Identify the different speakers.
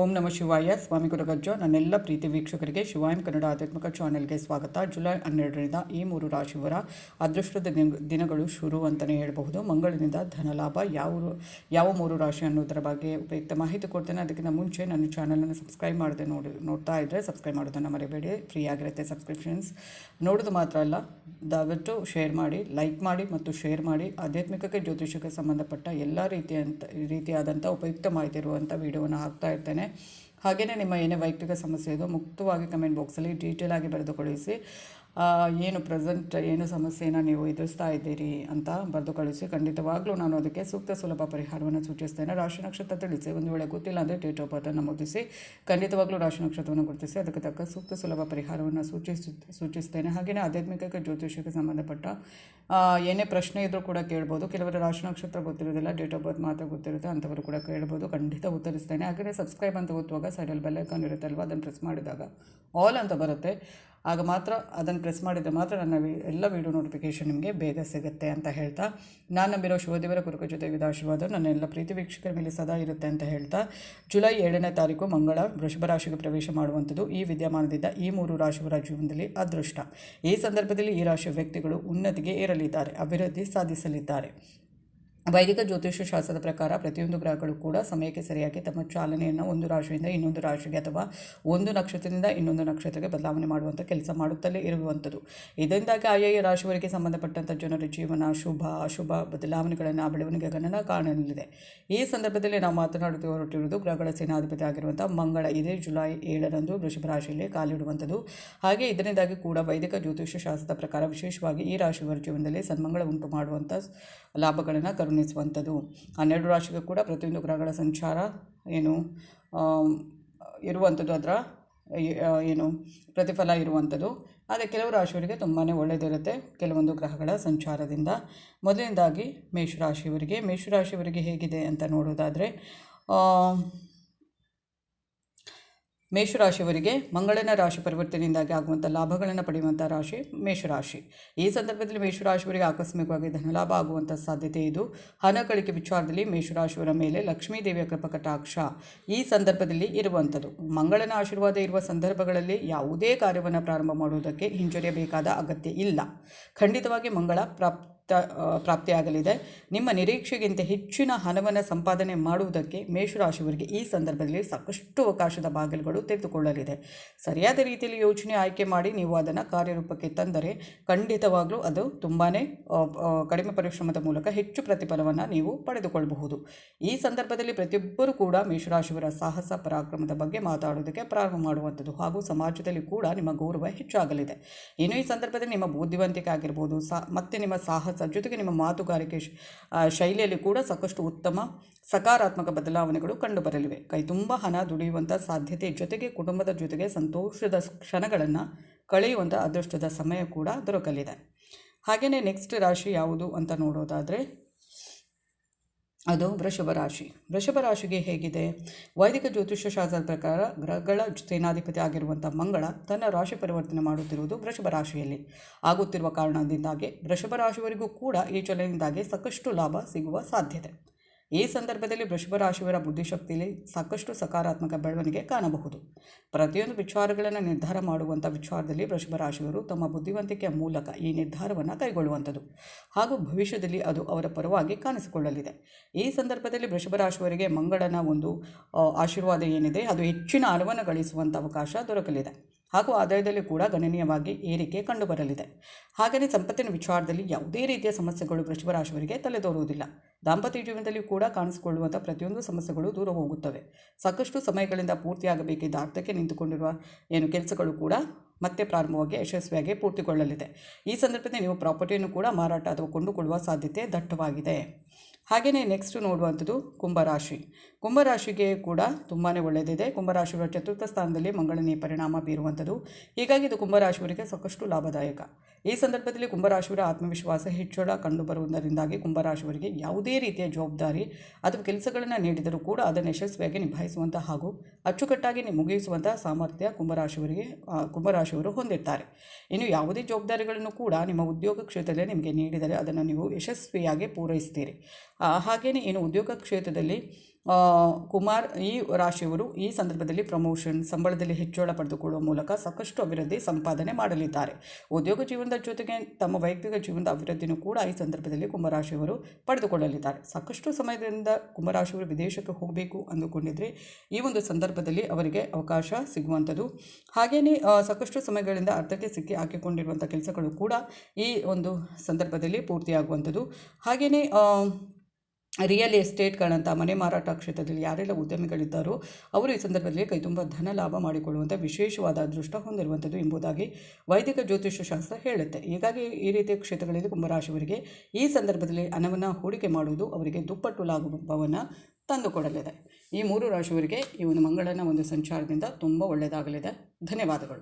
Speaker 1: ಓಂ ನಮಃ ಶಿವಾಯ. ಸ್ವಾಮಿ ಗುರುಗಜ್ಜ. ನನ್ನೆಲ್ಲ ಪ್ರೀತಿ ವೀಕ್ಷಕರಿಗೆ ಶಿವಾಯಂ ಕನ್ನಡ ಆಧ್ಯಾತ್ಮಿಕ ಚಾನೆಲ್ಗೆ ಸ್ವಾಗತ. ಜುಲೈ 12ರಿಂದ ಈ 3 ರಾಶಿಯವರ ಅದೃಷ್ಟದ ದಿನಗಳು ಶುರು ಅಂತಲೇ ಹೇಳಬಹುದು. ಮಂಗಳಿನಿಂದ ಧನಲಾಭ ಯಾವ 3 ರಾಶಿ ಅನ್ನೋದರ ಬಗ್ಗೆ ಉಪಯುಕ್ತ ಮಾಹಿತಿ ಕೊಡ್ತೇನೆ. ಅದಕ್ಕಿಂತ ಮುಂಚೆ ನನ್ನ ಚಾನಲನ್ನು ಸಬ್ಸ್ಕ್ರೈಬ್ ಮಾಡದೆ ನೋಡ್ತಾ ಇದ್ದರೆ ಸಬ್ಸ್ಕ್ರೈಬ್ ಮಾಡೋದನ್ನು ಮರಿಬೇಡಿ. ಫ್ರೀ ಆಗಿರುತ್ತೆ ಸಬ್ಸ್ಕ್ರಿಪ್ಷನ್ಸ್. ನೋಡೋದು ಮಾತ್ರ ಅಲ್ಲ, ದಯವಿಟ್ಟು ಶೇರ್ ಮಾಡಿ, ಲೈಕ್ ಮಾಡಿ ಮತ್ತು ಶೇರ್ ಮಾಡಿ. ಆಧ್ಯಾತ್ಮಿಕಕ್ಕೆ ಜ್ಯೋತಿಷಕ್ಕೆ ಸಂಬಂಧಪಟ್ಟ ಎಲ್ಲ ರೀತಿಯಾದಂಥ ಉಪಯುಕ್ತ ಮಾಹಿತಿ ಇರುವಂಥ ವಿಡಿಯೋವನ್ನು ಹಾಕ್ತಾ ಇರ್ತೇನೆ. ಹಾಗೆಯೇ ನಿಮ್ಮ ಏನೇ ವೈಯಕ್ತಿಕ ಸಮಸ್ಯೆ ಇದು ಮುಕ್ತವಾಗಿ ಕಮೆಂಟ್ ಬಾಕ್ಸಲ್ಲಿ ಡೀಟೇಲ್ ಆಗಿ ಬರೆದು ಕಳಿಸಿ. ಏನು ಸಮಸ್ಯೆಯನ್ನು ನೀವು ಎದುರಿಸ್ತಾ ಇದ್ದೀರಿ ಅಂತ ಬರೆದು ಕಳಿಸಿ. ಖಂಡಿತವಾಗ್ಲೂ ನಾನು ಅದಕ್ಕೆ ಸೂಕ್ತ ಸುಲಭ ಪರಿಹಾರವನ್ನು ಸೂಚಿಸ್ತೇನೆ. ರಾಶಿ ನಕ್ಷತ್ರ ತಿಳಿಸಿ, ಒಂದು ವೇಳೆ ಗೊತ್ತಿಲ್ಲ ಅಂದರೆ ಡೇಟ್ ಆಫ್ ಬರ್ತ್ ನಮೂದಿಸಿ. ಖಂಡಿತವಾಗ್ಲೂ ರಾಶಿ ನಕ್ಷತ್ರವನ್ನು ಗುರುತಿಸಿ ಅದಕ್ಕೆ ತಕ್ಕ ಸೂಕ್ತ ಸುಲಭ ಪರಿಹಾರವನ್ನು ಸೂಚಿಸ್ತೇನೆ. ಹಾಗೆಯೇ ಆಧ್ಯಾತ್ಮಿಕಕ್ಕೆ ಜ್ಯೋತಿಷಕ್ಕೆ ಸಂಬಂಧಪಟ್ಟ ಏನೇ ಪ್ರಶ್ನೆ ಇದ್ದರೂ ಕೂಡ ಕೇಳ್ಬೋದು. ಕೆಲವರು ರಾಶಿ ನಕ್ಷತ್ರ ಗೊತ್ತಿರೋದಿಲ್ಲ, ಡೇಟ್ ಆಫ್ ಬರ್ತ್ ಮಾತ್ರ ಗೊತ್ತಿರುತ್ತೆ, ಅಂಥವರು ಕೂಡ ಕೇಳ್ಬೋದು. ಖಂಡಿತ ಉತ್ತರಿಸ್ತೇನೆ. ಹಾಗೆಯೇ ಸಬ್ಸ್ಕ್ರೈಬ್ ಅಂತ ಒತ್ತುವಾಗ ಸೈಡಲ್ಲಿ ಬೆಲ್ ಐಕಾನ್ ಇರುತ್ತೆ ಅಲ್ವಾ, ಅದನ್ನು ಪ್ರೆಸ್ ಮಾಡಿದಾಗ ಆಲ್ ಅಂತ ಬರುತ್ತೆ. ಆಗ ಮಾತ್ರ ಅದನ್ನು ಪ್ರೆಸ್ ಮಾಡಿದರೆ ಮಾತ್ರ ನನ್ನ ಎಲ್ಲ ವೀಡಿಯೋ ನೋಟಿಫಿಕೇಷನ್ ನಿಮಗೆ ಬೇಗ ಸಿಗುತ್ತೆ ಅಂತ ಹೇಳ್ತಾ, ನಾನು ನಂಬಿರೋ ಶಿವದೇವರ ಕುರುಕ ಜೊತೆಗಿದ ಆಶೀರ್ವಾದ ನನ್ನ ಎಲ್ಲ ಪ್ರೀತಿ ವೀಕ್ಷಕರ ಮೇಲೆ ಸದಾ ಇರುತ್ತೆ ಅಂತ ಹೇಳ್ತಾ, ಜುಲೈ 7ನೇ ತಾರೀಕು ಮಂಗಳ ವೃಷಭ ರಾಶಿಗೆ ಪ್ರವೇಶ ಮಾಡುವಂಥದ್ದು. ಈ ವಿದ್ಯಮಾನದಿಂದ ಈ 3 ರಾಶಿಯವರ ಜೀವನದಲ್ಲಿ ಅದೃಷ್ಟ. ಈ ಸಂದರ್ಭದಲ್ಲಿ ಈ ರಾಶಿಯ ವ್ಯಕ್ತಿಗಳು ಉನ್ನತಿಗೆ ಏರಲಿದ್ದಾರೆ, ಅಭಿವೃದ್ಧಿ ಸಾಧಿಸಲಿದ್ದಾರೆ. ವೈದಿಕ ಜ್ಯೋತಿಷ್ಯ ಶಾಸ್ತ್ರದ ಪ್ರಕಾರ ಪ್ರತಿಯೊಂದು ಗ್ರಹಗಳು ಕೂಡ ಸಮಯಕ್ಕೆ ಸರಿಯಾಗಿ ತಮ್ಮ ಚಾಲನೆಯನ್ನು ಒಂದು ರಾಶಿಯಿಂದ ಇನ್ನೊಂದು ರಾಶಿಗೆ ಅಥವಾ ಒಂದು ನಕ್ಷತ್ರದಿಂದ ಇನ್ನೊಂದು ನಕ್ಷತ್ರಕ್ಕೆ ಬದಲಾವಣೆ ಮಾಡುವಂಥ ಕೆಲಸ ಮಾಡುತ್ತಲೇ ಇರುವಂಥದ್ದು. ಇದರಿಂದಾಗಿ ಆಯಾ ರಾಶಿಯವರಿಗೆ ಸಂಬಂಧಪಟ್ಟಂಥ ಜನರ ಜೀವನ ಶುಭ ಅಶುಭ ಬದಲಾವಣೆಗಳನ್ನು ಬೆಳವಣಿಗೆಗಳನ್ನು ಕಾಣಲಿದೆ. ಈ ಸಂದರ್ಭದಲ್ಲಿ ನಾವು ಮಾತನಾಡುತ್ತಾ ಹೊರಟಿರುವುದು ಗ್ರಹಗಳ ಸೇನಾಧಿಪತಿ ಆಗಿರುವಂಥ ಮಂಗಳ ಇದೇ ಜುಲೈ 7ರಂದು ವೃಷಭ ರಾಶಿಯಲ್ಲಿ ಕಾಲಿಡುವಂಥದ್ದು. ಹಾಗೆ ಇದರಿಂದಾಗಿ ಕೂಡ ವೈದಿಕ ಜ್ಯೋತಿಷ್ಯ ಶಾಸ್ತ್ರದ ಪ್ರಕಾರ ವಿಶೇಷವಾಗಿ ಈ ರಾಶಿಯವರ ಜೀವನದಲ್ಲಿ ಸನ್ಮಂಗಳ ಉಂಟು ಮಾಡುವಂಥ ಲಾಭಗಳನ್ನು ಕರುಣಿಸುವಂಥದ್ದು. 12 ರಾಶಿಗೂ ಕೂಡ ಪ್ರತಿಯೊಂದು ಗ್ರಹಗಳ ಸಂಚಾರ ಇರುವಂಥದ್ದು, ಅದರ ಪ್ರತಿಫಲ ಇರುವಂಥದ್ದು. ಆದರೆ ಕೆಲವು ರಾಶಿಯವರಿಗೆ ತುಂಬಾ ಒಳ್ಳೆಯದಿರುತ್ತೆ ಕೆಲವೊಂದು ಗ್ರಹಗಳ ಸಂಚಾರದಿಂದ. ಮೊದಲನೇದಾಗಿ ಮೇಷರಾಶಿಯವರಿಗೆ ಹೇಗಿದೆ ಅಂತ ನೋಡೋದಾದರೆ, ಮೇಷರಾಶಿಯವರಿಗೆ ಮಂಗಳನ ರಾಶಿ ಪರಿವರ್ತನೆಯಿಂದಾಗಿ ಆಗುವಂಥ ಲಾಭಗಳನ್ನು ಪಡೆಯುವಂಥ ರಾಶಿ ಮೇಷರಾಶಿ. ಈ ಸಂದರ್ಭದಲ್ಲಿ ಮೇಷರಾಶಿಯವರಿಗೆ ಆಕಸ್ಮಿಕವಾಗಿ ಧನಲಾಭ ಆಗುವಂಥ ಸಾಧ್ಯತೆ ಇದು. ಹಣ ಗಳಿಕೆ ವಿಚಾರದಲ್ಲಿ ಮೇಷರಾಶಿಯವರ ಮೇಲೆ ಲಕ್ಷ್ಮೀ ದೇವಿಯ ಕೃಪಕಟಾಕ್ಷ ಈ ಸಂದರ್ಭದಲ್ಲಿ ಇರುವಂಥದ್ದು. ಮಂಗಳನ ಆಶೀರ್ವಾದ ಇರುವ ಸಂದರ್ಭಗಳಲ್ಲಿ ಯಾವುದೇ ಕಾರ್ಯವನ್ನು ಪ್ರಾರಂಭ ಮಾಡುವುದಕ್ಕೆ ಹಿಂಜರಿಯಬೇಕಾದ ಅಗತ್ಯ ಇಲ್ಲ. ಖಂಡಿತವಾಗಿ ಮಂಗಳ ಪ್ರಾಪ್ತಿಯಾಗಲಿದೆ. ನಿಮ್ಮ ನಿರೀಕ್ಷೆಗಿಂತ ಹೆಚ್ಚಿನ ಹಣವನ್ನು ಸಂಪಾದನೆ ಮಾಡುವುದಕ್ಕೆ ಮೇಷರಾಶಿಯವರಿಗೆ ಈ ಸಂದರ್ಭದಲ್ಲಿ ಸಾಕಷ್ಟು ಅವಕಾಶದ ಬಾಗಿಲುಗಳು ತೆರೆದುಕೊಳ್ಳಲಿದೆ. ಸರಿಯಾದ ರೀತಿಯಲ್ಲಿ ಯೋಚನೆ ಆಯ್ಕೆ ಮಾಡಿ ನೀವು ಅದನ್ನು ಕಾರ್ಯರೂಪಕ್ಕೆ ತಂದರೆ ಖಂಡಿತವಾಗಲೂ ಅದು ತುಂಬಾ ಕಡಿಮೆ ಪರಿಶ್ರಮದ ಮೂಲಕ ಹೆಚ್ಚು ಪ್ರತಿಫಲವನ್ನು ನೀವು ಪಡೆದುಕೊಳ್ಳಬಹುದು. ಈ ಸಂದರ್ಭದಲ್ಲಿ ಪ್ರತಿಯೊಬ್ಬರೂ ಕೂಡ ಮೇಷರಾಶಿಯವರ ಸಾಹಸ ಪರಾಕ್ರಮದ ಬಗ್ಗೆ ಮಾತಾಡೋದಕ್ಕೆ ಪ್ರಾರಂಭ ಮಾಡುವಂಥದ್ದು ಹಾಗೂ ಸಮಾಜದಲ್ಲಿ ಕೂಡ ನಿಮ್ಮ ಗೌರವ ಹೆಚ್ಚಾಗಲಿದೆ. ಇನ್ನು ಈ ಸಂದರ್ಭದಲ್ಲಿ ನಿಮ್ಮ ಬುದ್ಧಿವಂತಿಕೆ ಆಗಿರ್ಬೋದು ಮತ್ತು ನಿಮ್ಮ ಸಾಹಸ ಜೊತೆಗೆ ನಿಮ್ಮ ಮಾತುಗಾರಿಕೆ ಶೈಲಿಯಲ್ಲಿ ಕೂಡ ಸಾಕಷ್ಟು ಉತ್ತಮ ಸಕಾರಾತ್ಮಕ ಬದಲಾವಣೆಗಳು ಕಂಡುಬರಲಿವೆ. ಕೈ ತುಂಬ ಹಣ ದುಡಿಯುವಂಥ ಸಾಧ್ಯತೆ ಜೊತೆಗೆ ಕುಟುಂಬದ ಜೊತೆಗೆ ಸಂತೋಷದ ಕ್ಷಣಗಳನ್ನು ಕಳೆಯುವಂಥ ಅದೃಷ್ಟದ ಸಮಯ ಕೂಡ ದೊರಕಲಿದೆ. ಹಾಗೆಯೇ ನೆಕ್ಸ್ಟ್ ರಾಶಿ ಯಾವುದು ಅಂತ ನೋಡೋದಾದರೆ ಅದು ವೃಷಭ ರಾಶಿ. ವೃಷಭ ರಾಶಿಗೆ ಹೇಗಿದೆ? ವೈದಿಕ ಜ್ಯೋತಿಷ್ಯ ಶಾಸ್ತ್ರದ ಪ್ರಕಾರ ಗ್ರಹಗಳ ಸೇನಾಧಿಪತಿ ಆಗಿರುವಂಥ ಮಂಗಳ ತನ್ನ ರಾಶಿ ಪರಿವರ್ತನೆ ಮಾಡುತ್ತಿರುವುದು ವೃಷಭ ರಾಶಿಯಲ್ಲಿ ಆಗುತ್ತಿರುವ ಕಾರಣದಿಂದಾಗಿ ವೃಷಭ ರಾಶಿಯವರಿಗೂ ಕೂಡ ಈ ಚಲನೆಯಿಂದಾಗಿ ಸಾಕಷ್ಟು ಲಾಭ ಸಿಗುವ ಸಾಧ್ಯತೆ. ಈ ಸಂದರ್ಭದಲ್ಲಿ ವೃಷಭ ರಾಶಿಯವರ ಬುದ್ಧಿಶಕ್ತಿಯಲ್ಲಿ ಸಾಕಷ್ಟು ಸಕಾರಾತ್ಮಕ ಬೆಳವಣಿಗೆ ಕಾಣಬಹುದು. ಪ್ರತಿಯೊಂದು ವಿಚಾರಗಳನ್ನು ನಿರ್ಧಾರ ಮಾಡುವಂಥ ವಿಚಾರದಲ್ಲಿ ವೃಷಭ ರಾಶಿಯವರು ತಮ್ಮ ಬುದ್ಧಿವಂತಿಕೆಯ ಮೂಲಕ ಈ ನಿರ್ಧಾರವನ್ನು ಕೈಗೊಳ್ಳುವಂಥದ್ದು ಹಾಗೂ ಭವಿಷ್ಯದಲ್ಲಿ ಅದು ಅವರ ಪರವಾಗಿ ಕಾಣಿಸಿಕೊಳ್ಳಲಿದೆ. ಈ ಸಂದರ್ಭದಲ್ಲಿ ವೃಷಭ ರಾಶಿಯವರಿಗೆ ಮಂಗಳನ ಒಂದು ಆಶೀರ್ವಾದ ಏನಿದೆ ಅದು ಹೆಚ್ಚಿನ ಹಣವನ್ನು ಗಳಿಸುವಂಥ ಅವಕಾಶ ದೊರಕಲಿದೆ ಹಾಗೂ ಆದಾಯದಲ್ಲಿ ಕೂಡ ಗಣನೀಯವಾಗಿ ಏರಿಕೆ ಕಂಡುಬರಲಿದೆ. ಹಾಗೆಯೇ ಸಂಪತ್ತಿನ ವಿಚಾರದಲ್ಲಿ ಯಾವುದೇ ರೀತಿಯ ಸಮಸ್ಯೆಗಳು ವೃಷಭ ರಾಶಿಯವರಿಗೆ ತಲೆದೋರುವುದಿಲ್ಲ. ದಾಂಪತ್ಯ ಜೀವನದಲ್ಲಿ ಕೂಡ ಕಾಣಿಸಿಕೊಳ್ಳುವಂಥ ಪ್ರತಿಯೊಂದು ಸಮಸ್ಯೆಗಳು ದೂರ ಹೋಗುತ್ತವೆ. ಸಾಕಷ್ಟು ಸಮಯಗಳಿಂದ ಪೂರ್ತಿಯಾಗಬೇಕಿದ್ದ ಅರ್ಥಕ್ಕೆ ನಿಂತುಕೊಂಡಿರುವ ಕೆಲಸಗಳು ಕೂಡ ಮತ್ತೆ ಪ್ರಾರಂಭವಾಗಿ ಯಶಸ್ವಿಯಾಗಿ ಪೂರ್ತಿಗೊಳ್ಳಲಿದೆ. ಈ ಸಂದರ್ಭದಲ್ಲಿ ನೀವು ಪ್ರಾಪರ್ಟಿಯನ್ನು ಕೂಡ ಮಾರಾಟ ಅಥವಾ ಕೊಂಡುಕೊಳ್ಳುವ ಸಾಧ್ಯತೆ ದಟ್ಟವಾಗಿದೆ. ಹಾಗೆಯೇ ನೆಕ್ಸ್ಟ್ ನೋಡುವಂಥದ್ದು ಕುಂಭರಾಶಿ. ಕುಂಭರಾಶಿಗೆ ಕೂಡ ತುಂಬಾ ಒಳ್ಳೆಯದಿದೆ. ಕುಂಭರಾಶಿಯವರ ಚತುರ್ಥ ಸ್ಥಾನದಲ್ಲಿ ಮಂಗಳನೇ ಪರಿಣಾಮ ಬೀರುವಂಥದ್ದು. ಹೀಗಾಗಿ ಇದು ಕುಂಭರಾಶಿಯವರಿಗೆ ಸಾಕಷ್ಟು ಲಾಭದಾಯಕ. ಈ ಸಂದರ್ಭದಲ್ಲಿ ಕುಂಭರಾಶಿಯವರ ಆತ್ಮವಿಶ್ವಾಸ ಹೆಚ್ಚಳ ಕಂಡುಬರುವುದರಿಂದಾಗಿ ಕುಂಭರಾಶಿಯವರಿಗೆ ಯಾವುದೇ ರೀತಿಯ ಜವಾಬ್ದಾರಿ ಅಥವಾ ಕೆಲಸಗಳನ್ನು ನೀಡಿದರೂ ಕೂಡ ಅದನ್ನು ಯಶಸ್ವಿಯಾಗಿ ನಿಭಾಯಿಸುವಂಥ ಹಾಗೂ ಅಚ್ಚುಕಟ್ಟಾಗಿ ಮುಗಿಸುವಂಥ ಸಾಮರ್ಥ್ಯ ಕುಂಭರಾಶಿಯವರು ಹೊಂದಿರ್ತಾರೆ. ಇನ್ನು ಯಾವುದೇ ಜವಾಬ್ದಾರಿಗಳನ್ನು ಕೂಡ ನಿಮ್ಮ ಉದ್ಯೋಗ ಕ್ಷೇತ್ರದಲ್ಲಿ ನಿಮಗೆ ನೀಡಿದರೆ ಅದನ್ನು ನೀವು ಯಶಸ್ವಿಯಾಗಿ ಪೂರೈಸ್ತೀರಿ. ಹಾಗೆಯೇ ಇನ್ನು ಉದ್ಯೋಗ ಕ್ಷೇತ್ರದಲ್ಲಿ ಕುಮಾರ್ ಈ ರಾಶಿಯವರು ಈ ಸಂದರ್ಭದಲ್ಲಿ ಪ್ರಮೋಷನ್, ಸಂಬಳದಲ್ಲಿ ಹೆಚ್ಚಳ ಪಡೆದುಕೊಳ್ಳುವ ಮೂಲಕ ಸಾಕಷ್ಟು ಅಭಿವೃದ್ಧಿ ಸಂಪಾದನೆ ಮಾಡಲಿದ್ದಾರೆ. ಉದ್ಯೋಗ ಜೀವನದ ಜೊತೆಗೆ ತಮ್ಮ ವೈಯಕ್ತಿಕ ಜೀವನದ ಅಭಿವೃದ್ಧಿನೂ ಕೂಡ ಈ ಸಂದರ್ಭದಲ್ಲಿ ಕುಂಭರಾಶಿಯವರು ಪಡೆದುಕೊಳ್ಳಲಿದ್ದಾರೆ. ಸಾಕಷ್ಟು ಸಮಯದಿಂದ ಕುಂಭರಾಶಿಯವರು ವಿದೇಶಕ್ಕೆ ಹೋಗಬೇಕು ಅಂದುಕೊಂಡಿದ್ದರೆ ಈ ಒಂದು ಸಂದರ್ಭದಲ್ಲಿ ಅವರಿಗೆ ಅವಕಾಶ ಸಿಗುವಂಥದ್ದು. ಹಾಗೆಯೇ ಸಾಕಷ್ಟು ಸಮಯಗಳಿಂದ ಅರ್ಥಕ್ಕೆ ಸಿಕ್ಕಿ ಹಾಕಿಕೊಂಡಿರುವಂಥ ಕೆಲಸಗಳು ಕೂಡ ಈ ಒಂದು ಸಂದರ್ಭದಲ್ಲಿ ಪೂರ್ತಿಯಾಗುವಂಥದ್ದು. ಹಾಗೆಯೇ ರಿಯಲ್ ಎಸ್ಟೇಟ್ಗಳಂಥ ಮನೆ ಮಾರಾಟ ಕ್ಷೇತ್ರದಲ್ಲಿ ಯಾರೆಲ್ಲ ಉದ್ಯಮಿಗಳಿದ್ದಾರೋ ಅವರು ಈ ಸಂದರ್ಭದಲ್ಲಿ ಕೈತುಂಬ ಧನ ಲಾಭ ಮಾಡಿಕೊಳ್ಳುವಂಥ ವಿಶೇಷವಾದ ಅದೃಷ್ಟ ಹೊಂದಿರುವಂಥದ್ದು ಎಂಬುದಾಗಿ ವೈದಿಕ ಜ್ಯೋತಿಷ್ಯ ಶಾಸ್ತ್ರ ಹೇಳುತ್ತೆ. ಹೀಗಾಗಿ ಈ ರೀತಿಯ ಕ್ಷೇತ್ರಗಳಲ್ಲಿ ಕುಂಭರಾಶಿಯವರಿಗೆ ಈ ಸಂದರ್ಭದಲ್ಲಿ ಹಣವನ್ನು ಹೂಡಿಕೆ ಮಾಡುವುದು ಅವರಿಗೆ ದುಪ್ಪಟ್ಟು ಲಾಭವನ್ನು ತಂದುಕೊಡಲಿದೆ. ಈ 3 ರಾಶಿಯವರಿಗೆ ಈ ಒಂದು ಮಂಗಳನ ಒಂದು ಸಂಚಾರದಿಂದ ತುಂಬ ಒಳ್ಳೆಯದಾಗಲಿದೆ. ಧನ್ಯವಾದಗಳು.